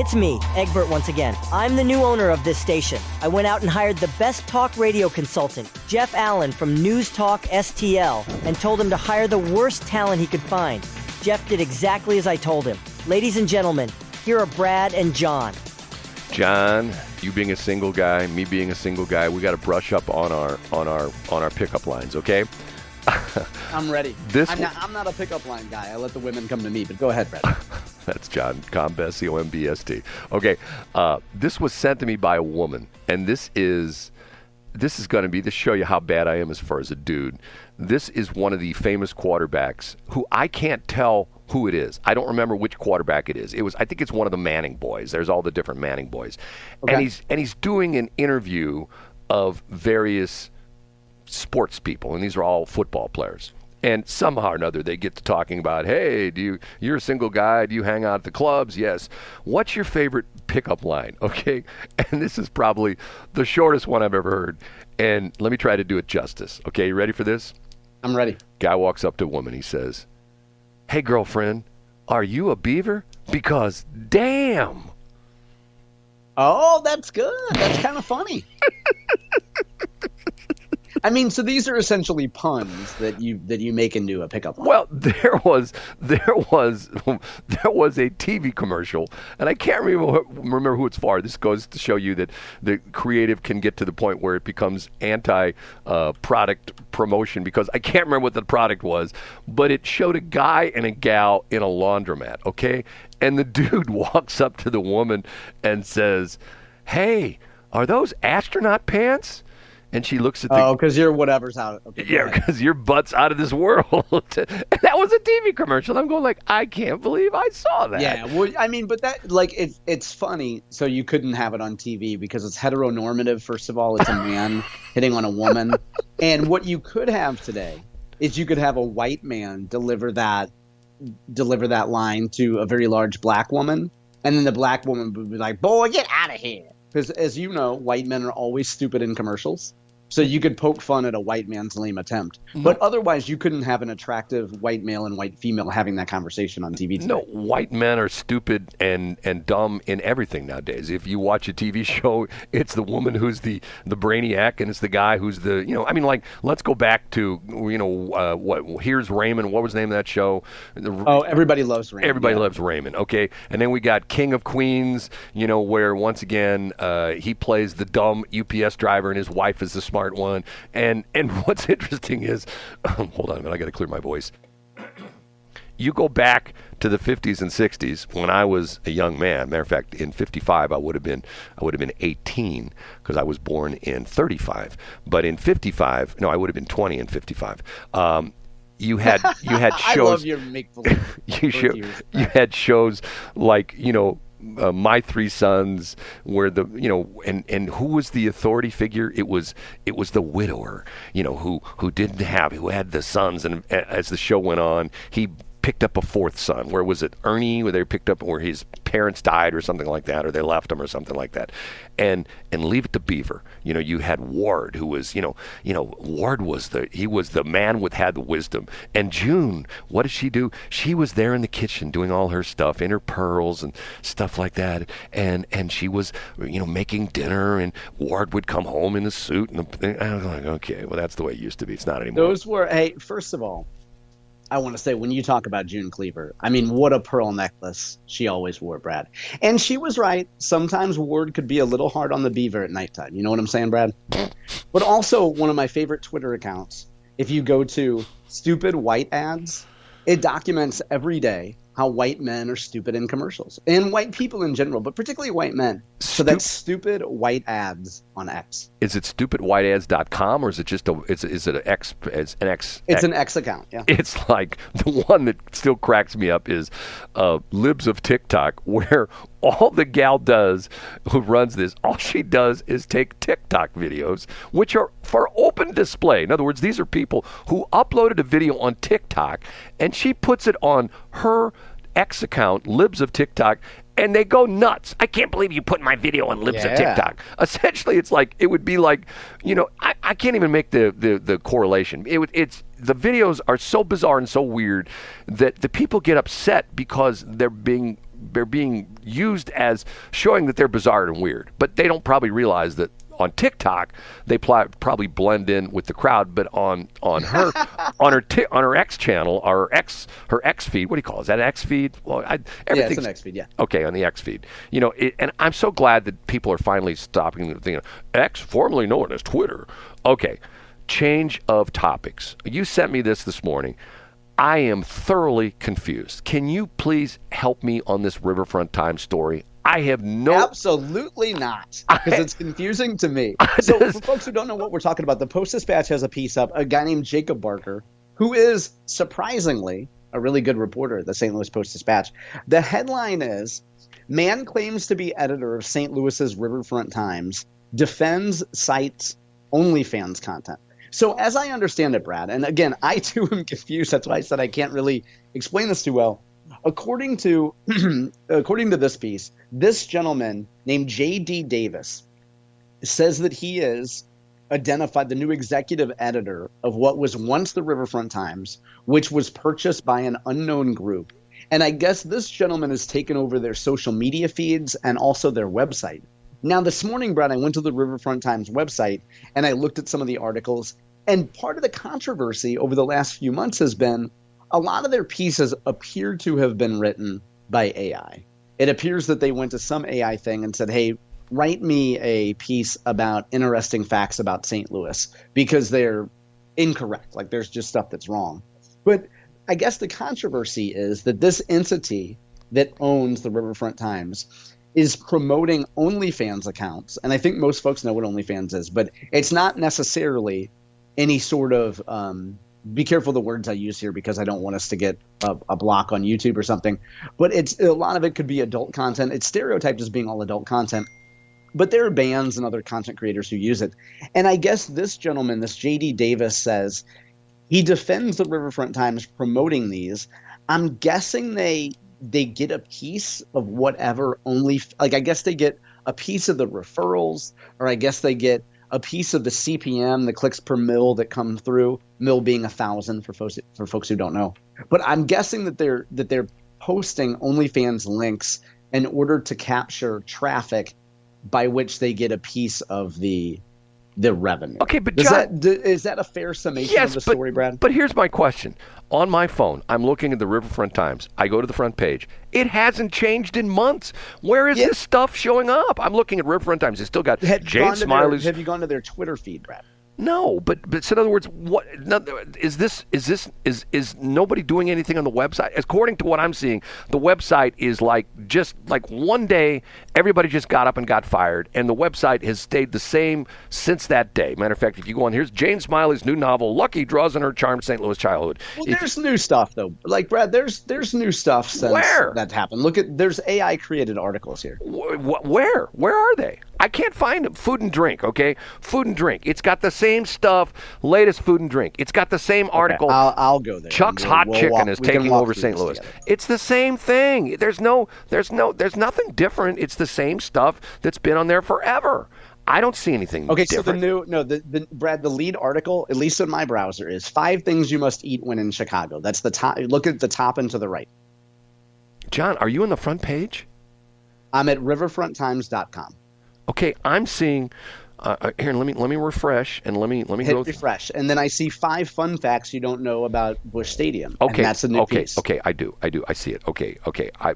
It's me, Egbert once again. I'm the new owner of this station. I went out and hired the best talk radio consultant, Jeff Allen from News Talk STL, and told him to hire the worst talent he could find. Jeff did exactly as I told him. Ladies and gentlemen, here are Brad and John. John, you being a single guy, me being a single guy, we got to brush up on our pickup lines, okay? I'm ready. I'm not a pickup line guy. I let the women come to me, but go ahead, Brad. That's John Combest, C-O-M-B-S-T. Okay, this was sent to me by a woman, and this is going to be to show you how bad I am as far as a dude. This is one of the famous quarterbacks who I can't tell who it is. I don't remember which quarterback it is. I think it's one of the Manning boys. There's all the different Manning boys. Okay. And he's doing an interview of various sports people, and these are all football players. And somehow or another, they get to talking about, hey, you're a single guy, do you hang out at the clubs? Yes. What's your favorite pickup line? Okay. And this is probably the shortest one I've ever heard. And let me try to do it justice. Okay, you ready for this? I'm ready. Guy walks up to a woman, he says, hey, girlfriend, are you a beaver? Because damn. Oh, that's good. That's kind of funny. I mean, so these are essentially puns that you make into a pickup line. Well, there was a TV commercial, and I can't remember who it's for. This goes to show you that the creative can get to the point where it becomes anti-product promotion, because I can't remember what the product was, but it showed a guy and a gal in a laundromat, okay? And the dude walks up to the woman and says, hey, are those astronaut pants? And she looks at the... Oh, because your whatever's out. Okay, yeah, because your butt's out of this world. And that was a TV commercial. I'm going like, I can't believe I saw that. Yeah, well, I mean, but that, like, it's funny. So you couldn't have it on TV because it's heteronormative, first of all. It's a man hitting on a woman. And what you could have today is you could have a white man deliver that line to a very large black woman. And then the black woman would be like, boy, get out of here. Because, as you know, white men are always stupid in commercials. So you could poke fun at a white man's lame attempt. Mm-hmm. But otherwise, you couldn't have an attractive white male and white female having that conversation on TV today. No, white men are stupid and dumb in everything nowadays. If you watch a TV show, it's the woman who's the brainiac, and it's the guy who's the, I mean, like, let's go back to, Here's Raymond. What was the name of that show? Everybody Loves Raymond. Everybody Loves Raymond, okay. And then we got King of Queens, where, once again, he plays the dumb UPS driver and his wife is the smart one. And what's interesting is, hold on a minute, I got to clear my voice. You go back to the 50s and 60s when I was a young man. Matter of fact, in 55 I would have been 18 because I was born in 35. But in 55, no, I would have been 20 in 55. You had shows. I love your make-believe. you had shows like My Three Sons, where and who was the authority figure? It was the widower, who had the sons, and as the show went on, he picked up a fourth son. Where was it, Ernie? Where they picked up where his parents died or something like that, or they left him or something like that. And Leave It to Beaver. You had Ward, who was Ward was the man had the wisdom. And June, what did she do? She was there in the kitchen doing all her stuff, in her pearls and stuff like that. And she was making dinner, and Ward would come home in a suit, and I was like, okay, well, that's the way it used to be. It's not anymore. Those were, hey, first of all, I want to say, when you talk about June Cleaver, I mean, what a pearl necklace she always wore, Brad. And she was right. Sometimes Ward could be a little hard on the beaver at nighttime. You know what I'm saying, Brad? But also, one of my favorite Twitter accounts, if you go to Stupid White Ads, it documents every day how white men are stupid in commercials, and white people in general, but particularly white men. So that's Stupid White Ads on X. Is it stupidwhiteads.com, or is it just is it an X? It's an X account. Yeah. It's like the one that still cracks me up is Libs of TikTok, where all the gal does who runs this, all she does is take TikTok videos, which are for open display. In other words, these are people who uploaded a video on TikTok, and she puts it on her X account, Libs of TikTok, and they go nuts. I can't believe you put my video on Libs of TikTok. Essentially, it would be like, I can't even make the correlation. It's the videos are so bizarre and so weird that the people get upset because they're being being used as showing that they're bizarre and weird, but they don't probably realize that on TikTok they probably blend in with the crowd, but on her on her X channel, or her X feed. What do you call it? Is that an X feed? Well, it's an X feed. Yeah. Okay, on the X feed. And I'm so glad that people are finally stopping thinking X, formerly known as Twitter. Okay, change of topics. You sent me this morning. I am thoroughly confused. Can you please help me on this Riverfront Times story? I have no... Absolutely not, because it's confusing to me. So for folks who don't know what we're talking about, the Post-Dispatch has a piece up, a guy named Jacob Barker, who is surprisingly a really good reporter at the St. Louis Post-Dispatch. The headline is, man claims to be editor of St. Louis's Riverfront Times, defends site's OnlyFans content. So as I understand it, Brad, and again, I too am confused. That's why I said I can't really explain this too well. According to this piece, this gentleman named J.D. Davis says that he is identified the new executive editor of what was once the Riverfront Times, which was purchased by an unknown group. And I guess this gentleman has taken over their social media feeds and also their website. Now, this morning, Brad, I went to the Riverfront Times website and I looked at some of the articles. And part of the controversy over the last few months has been a lot of their pieces appear to have been written by AI. It appears that they went to some AI thing and said, hey, write me a piece about interesting facts about St. Louis, because they're incorrect. Like, there's just stuff that's wrong. But I guess the controversy is that this entity that owns the Riverfront Times is promoting OnlyFans accounts. And I think most folks know what OnlyFans is, but it's not necessarily any sort of be careful the words I use here, because I don't want us to get a block on YouTube or something. But a lot of it could be adult content. It's stereotyped as being all adult content. But there are bands and other content creators who use it. And I guess this gentleman, this J.D. Davis, says he defends the Riverfront Times promoting these. I'm guessing they get a piece of whatever I guess they get a piece of the referrals, or I guess they get a piece of the CPM, the clicks per mil that come through, mil being 1,000 for folks who don't know. But I'm guessing that they're posting OnlyFans links in order to capture traffic, by which they get a piece of the revenue. Okay, but John, is that a fair summation of the story, Brad? But here's my question. On my phone, I'm looking at the Riverfront Times. I go to the front page. It hasn't changed in months. Where is this stuff showing up? I'm looking at Riverfront Times. It's still got Jane Smiley's. Have you gone to their Twitter feed, Brad? No, but so in other words, what is nobody doing anything on the website? According to what I'm seeing, the website is just like one day everybody just got up and got fired, and the website has stayed the same since that day. Matter of fact, if you go on, here's Jane Smiley's new novel, Lucky Draws on Her Charmed St. Louis Childhood. Well, there's new stuff though. Like, Brad, there's new stuff since that happened. Look there's AI created articles here. Where are they? I can't find them. Food and drink, okay? Food and drink. It's got the same stuff, latest food and drink. It's got the same article. I'll go there. Chuck's Hot Chicken is taking over St. Louis. Together. It's the same thing. There's nothing different. It's the same stuff that's been on there forever. I don't see anything different. So Brad, the lead article, at least in my browser, is 5 things you must eat when in Chicago. That's the top. Look at the top and to the right. John, are you on the front page? I'm at riverfronttimes.com. Okay, I'm seeing. Here, let me refresh, and let me hit go refresh, and then I see 5 fun facts you don't know about Busch Stadium. Okay, and that's a new piece. Okay, I do, I see it. Okay.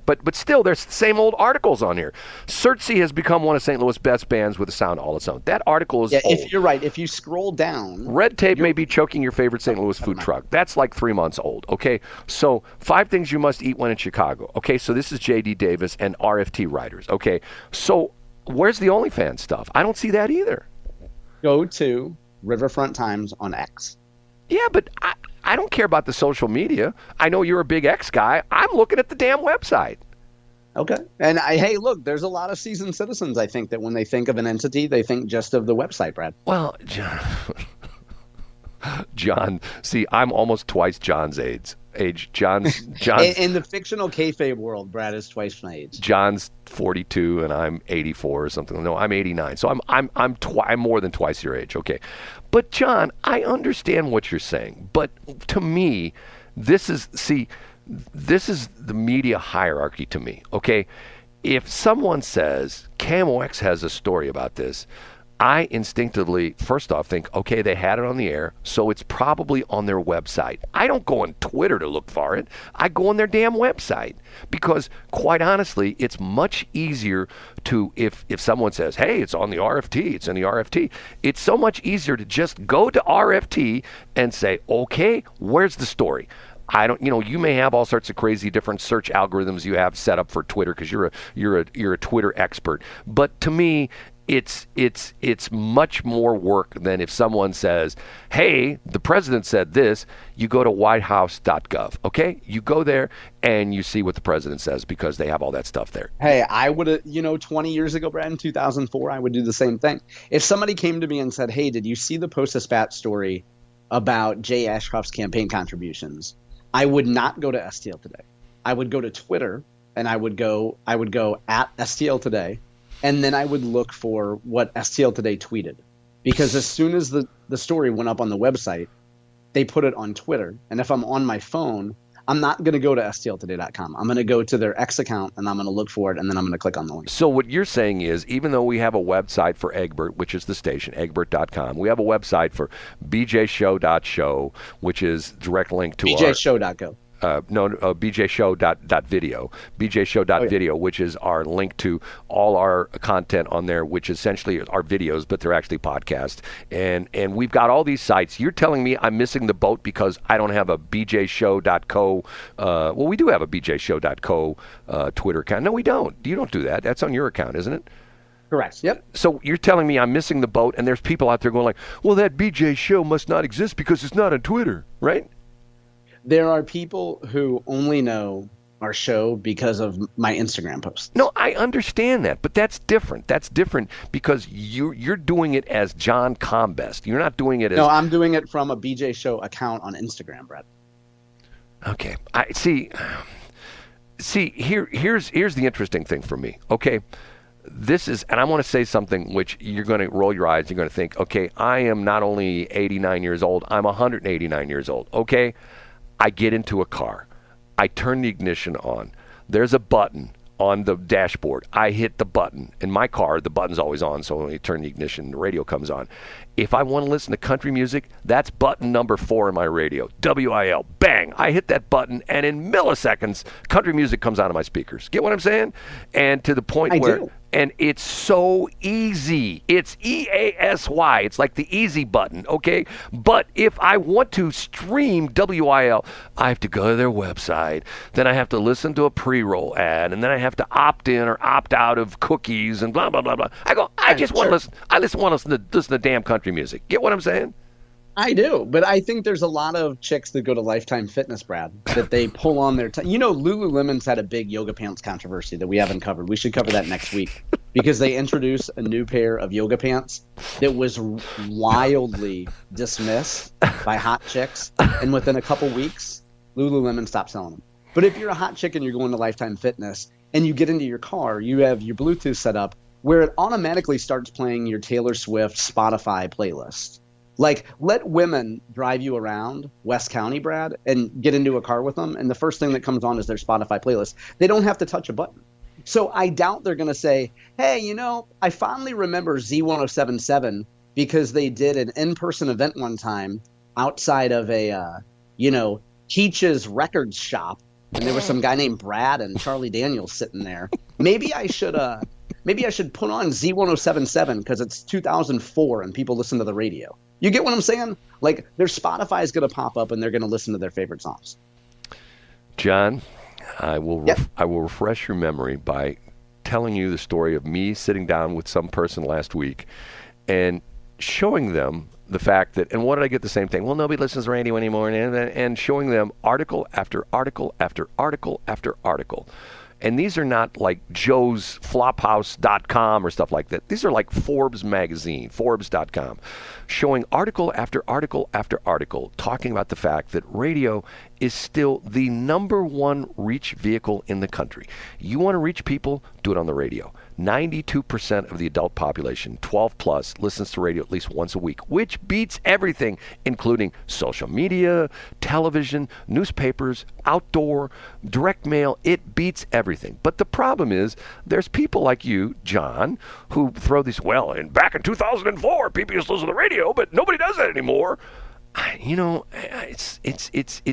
But still, there's the same old articles on here. Searcy has become one of St. Louis' best bands with a sound all its own. That article is old. If you're right, if you scroll down, red tape may be choking your favorite St. Louis food truck. That's like 3 months old. Okay, so 5 things you must eat when in Chicago. Okay, so this is J.D. Davis and RFT writers. Okay, so where's the OnlyFans stuff? I don't see that either. Go to Riverfront Times on X. Yeah, but I don't care about the social media. I know you're a big X guy. I'm looking at the damn website. Okay. And hey, look, there's a lot of seasoned citizens, I think, that when they think of an entity, they think just of the website, Brad. Well, John, see, I'm almost twice John's age. John's in the fictional kayfabe world, Brad is twice my age. John's 42 and I'm 84 or something. No, I'm 89. So I'm more than twice your age. Okay, but John, I understand what you're saying, but to me, this is this is the media hierarchy to me, okay? If someone says, KMOX has a story about this, I instinctively, first off, think, okay, they had it on the air, so it's probably on their website. I don't go on Twitter to look for it. I go on their damn website because, quite honestly, it's much easier to, if someone says, hey, it's on the RFT, it's in the RFT, it's so much easier to just go to RFT and say, okay, where's the story? I don't, you may have all sorts of crazy different search algorithms you have set up for Twitter because you're a Twitter expert. But to me, it's much more work than if someone says, hey, the president said this. You go to whitehouse.gov, okay? You go there and you see what the president says because they have all that stuff there. Hey, I would have, 20 years ago, Brad, in 2004, I would do the same thing. If somebody came to me and said, hey, did you see the Post-Dispatch story about Jay Ashcroft's campaign contributions? I would not go to STL Today. I would go to Twitter and I would go at STL Today. And then I would look for what STL Today tweeted. Because as soon as the story went up on the website, they put it on Twitter. And if I'm on my phone, I'm not going to go to stltoday.com. I'm going to go to their X account, and I'm going to look for it, and then I'm going to click on the link. So what you're saying is, even though we have a website for Egbert, which is the station, egbert.com, we have a website for bjshow.show, which is direct link to bjshow.go. bjshow.video, bjshow.video, which is our link to all our content on there, which essentially are videos, but they're actually podcasts. And we've got all these sites. You're telling me I'm missing the boat because I don't have a bjshow.co. Well, we do have a bjshow.co Twitter account. No, we don't. You don't do that. That's on your account, isn't it? Correct. Yep. So you're telling me I'm missing the boat, and there's people out there going like, well, that BJ show must not exist because it's not on Twitter, right? There are people who only know our show because of my Instagram posts. No, I understand that, but that's different. That's different because you're doing it as John Combest. You're not doing it as... No, I'm doing it from a BJ Show account on Instagram, Brett. Okay. I see. Here's the interesting thing for me. Okay. This is, and I want to say something which you're going to roll your eyes. You're going to think, okay, I am not only 89 years old, I'm 189 years old. Okay. I get into a car. I turn the ignition on. There's a button on the dashboard. I hit the button. In my car, the button's always on, so when you turn the ignition, the radio comes on. If I want to listen to country music, that's button number 4 in my radio. WIL. Bang! I hit that button, and in milliseconds, country music comes out of my speakers. Get what I'm saying? And to the point where... do. And it's so easy. It's EASY. It's like the easy button, okay? But if I want to stream WIL, I have to go to their website. Then I have to listen to a pre-roll ad. And then I have to opt in or opt out of cookies and blah, blah, blah, blah. I just want to listen. I just want to listen to damn country music. Get what I'm saying? I do, but I think there's a lot of chicks that go to Lifetime Fitness, Brad, that they pull on their Lululemon's had a big yoga pants controversy that we haven't covered. We should cover that next week because they introduced a new pair of yoga pants that was wildly dismissed by hot chicks, and within a couple weeks, Lululemon stopped selling them. But if you're a hot chick and you're going to Lifetime Fitness and you get into your car, you have your Bluetooth set up where it automatically starts playing your Taylor Swift Spotify playlist. Like, let women drive you around West County, Brad, and get into a car with them, and the first thing that comes on is their Spotify playlist. They don't have to touch a button. So I doubt they're going to say, hey, I fondly remember Z1077 because they did an in-person event one time outside of a, Keach's records shop, and there was some guy named Brad and Charlie Daniels sitting there. Maybe I should put on Z1077 because it's 2004 and people listen to the radio. You get what I'm saying? Like, their Spotify is going to pop up and they're going to listen to their favorite songs. John, I will refresh your memory by telling you the story of me sitting down with some person last week and showing them the fact that, and what did I get the same thing? Well, nobody listens to radio anymore, and showing them article after article after article after article. And these are not like Joe's Flophouse.com or stuff like that. These are like Forbes magazine, Forbes.com, showing article after article after article, talking about the fact that radio is still the number one reach vehicle in the country. You want to reach people, do it on the radio. 92% of the adult population, 12 plus, listens to radio at least once a week, which beats everything, including social media, television, newspapers, outdoor, direct mail. It beats everything. But the problem is there's people like you, John, who throw these, well, and back in 2004, people used to listen to the radio, but nobody does that anymore. It's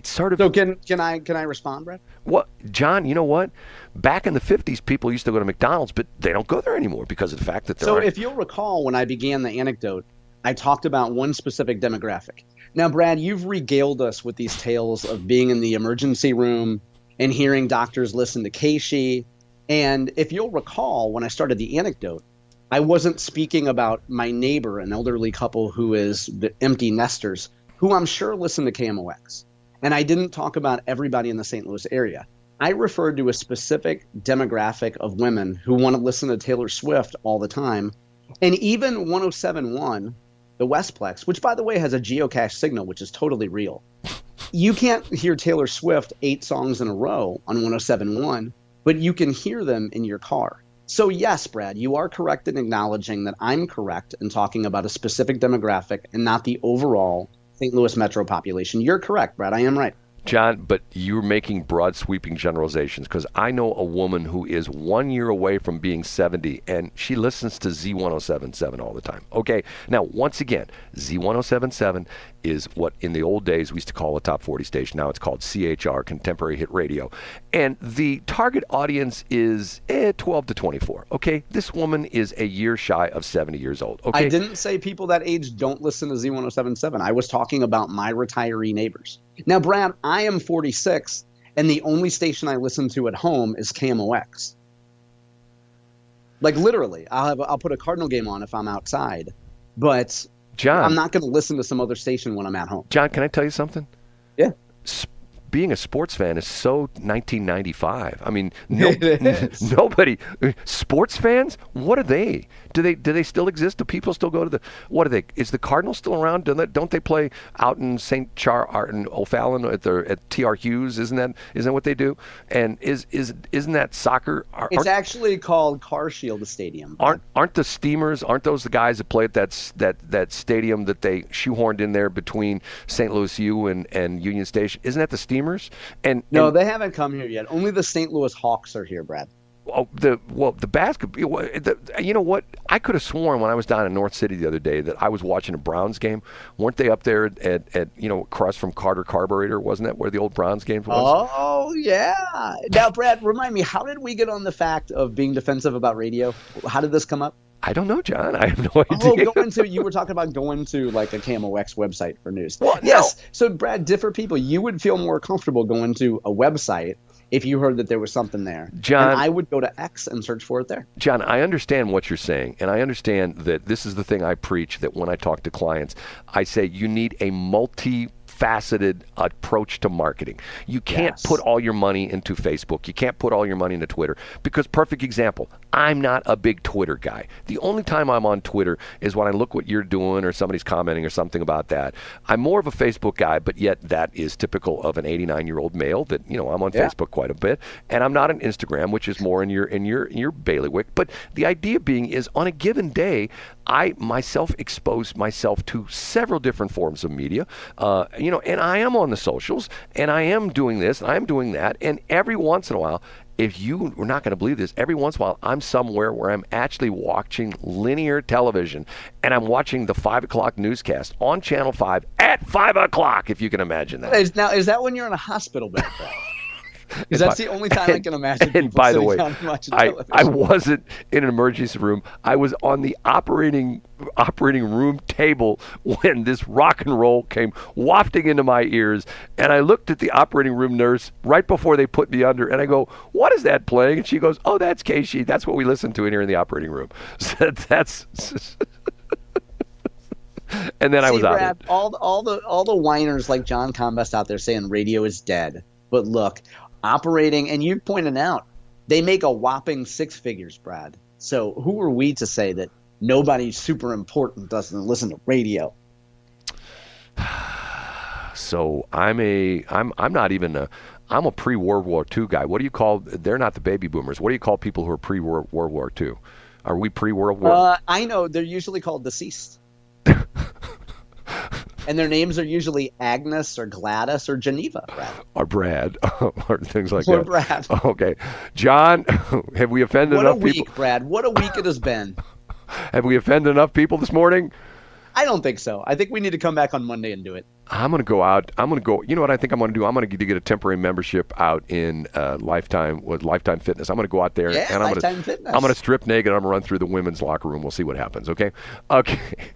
sort of. So can I respond, Brett? What, John? You know what? Back in the 50s, people used to go to McDonald's, but they don't go there anymore because of the fact that there. So if you'll recall, when I began the anecdote, I talked about one specific demographic. Now, Brad, you've regaled us with these tales of being in the emergency room and hearing doctors listen to KSHE. And if you'll recall, when I started the anecdote, I wasn't speaking about my neighbor, an elderly couple who is the empty nesters, who I'm sure listen to KMOX. And I didn't talk about everybody in the St. Louis area. I referred to a specific demographic of women who want to listen to Taylor Swift all the time. And even 107.1, the Westplex, which, by the way, has a geocache signal, which is totally real. You can't hear Taylor Swift 8 songs in a row on 107.1, but you can hear them in your car. So yes, Brad, you are correct in acknowledging that I'm correct in talking about a specific demographic and not the overall St. Louis metro population. You're correct, Brad. I am right. John, but you're making broad sweeping generalizations because I know a woman who is 1 year away from being 70 and she listens to Z1077 all the time. Okay, now once again, Z1077 is what in the old days we used to call a top 40 station. Now it's called CHR, Contemporary Hit Radio. And the target audience is 12 to 24. Okay, this woman is a year shy of 70 years old. Okay, I didn't say people that age don't listen to Z1077. I was talking about my retiree neighbors. Now, Brad, I am 46, and the only station I listen to at home is KMOX. Like literally, I'll put a Cardinal game on if I'm outside, but John, I'm not going to listen to some other station when I'm at home. John, can I tell you something? Yeah. Being a sports fan is so 1995. I mean, nobody. Sports fans? What are they? Do they still exist? Do people still go to the? What are they? Is the Cardinals still around? Don't they play out in St. Charles in O'Fallon at TR Hughes? Isn't that what they do? And isn't that soccer? It's actually called CarShield Stadium. Aren't the Steamers? Aren't those the guys that play at that stadium that they shoehorned in there between St. Louis U and Union Station? Isn't that the Steamers? No, they haven't come here yet. Only the St. Louis Hawks are here, Brad. The basketball. You know what? I could have sworn when I was down in North City the other day that I was watching a Browns game. Weren't they up there at across from Carter Carburetor? Wasn't that where the old Browns games was? Oh yeah. Now, Brad, remind me, how did we get on the fact of being defensive about radio? How did this come up? I don't know, John. I have no idea. You were talking about going to like a KMOX website for news. Well, yes. No. So, Brad, different people. You would feel more comfortable going to a website if you heard that there was something there. John, and I would go to X and search for it there. John, I understand what you're saying, and I understand that this is the thing I preach, that when I talk to clients, I say you need a multi-faceted approach to marketing. You can't put all your money into Facebook. You can't put all your money into Twitter because, perfect example, I'm not a big Twitter guy. The only time I'm on Twitter is when I look what you're doing or somebody's commenting or something about that. I'm more of a Facebook guy, but yet that is typical of an 89-year-old male that, I'm on Facebook quite a bit, and I'm not on Instagram, which is more in your bailiwick. But the idea being is on a given day, I myself expose myself to several different forms of media, and I am on the socials, and I am doing this, and I am doing that, and every once in a while, if you were not going to believe this, every once in a while, I'm somewhere where I'm actually watching linear television, and I'm watching the 5 o'clock newscast on Channel 5 at 5 o'clock, if you can imagine that. Is that when you're in a hospital bed? Because that's the only time I can imagine. And by the way, I wasn't in an emergency room. I was on the operating room table when this rock and roll came wafting into my ears, and I looked at the operating room nurse right before they put me under, and I go, "What is that playing?" And she goes, "Oh, that's KSHE. That's what we listen to in here in the operating room." So that's. And then I was Brad, out. All the whiners like John Combest out there saying radio is dead, but look. Operating, and you pointed out, they make a whopping 6 figures, Brad. So who are we to say that nobody super important doesn't listen to radio? So I'm not even I'm a pre-World War II guy. What do you call? They're not the baby boomers. What do you call people who are pre-World War II? Are we pre-World War? I know they're usually called deceased. And their names are usually Agnes or Gladys or Geneva, Brad. Or Brad, or things like or that. Brad. Okay. John, have we offended enough people? What a week, Brad. What a week it has been. Have we offended enough people this morning? I don't think so. I think we need to come back on Monday and do it. I'm going to go out. You know what I think I'm going to do? I'm going to get a temporary membership out in Lifetime Fitness. I'm going to go out there and I'm going to strip naked. I'm going to run through the women's locker room. We'll see what happens. Okay.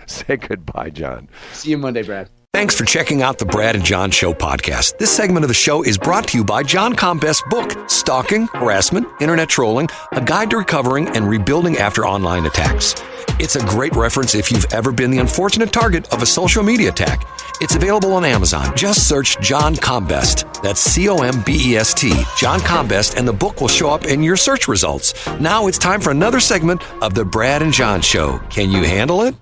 Say goodbye, John. See you Monday, Brad. Thanks for checking out the Brad and John Show podcast. This segment of the show is brought to you by John Combest's book, Stalking, Harassment, Internet Trolling, A Guide to Recovering and Rebuilding After Online Attacks. It's a great reference if you've ever been the unfortunate target of a social media attack. It's available on Amazon. Just search John Combest. That's Combest, John Combest, and the book will show up in your search results. Now it's time for another segment of the Brad and John Show. Can you handle it?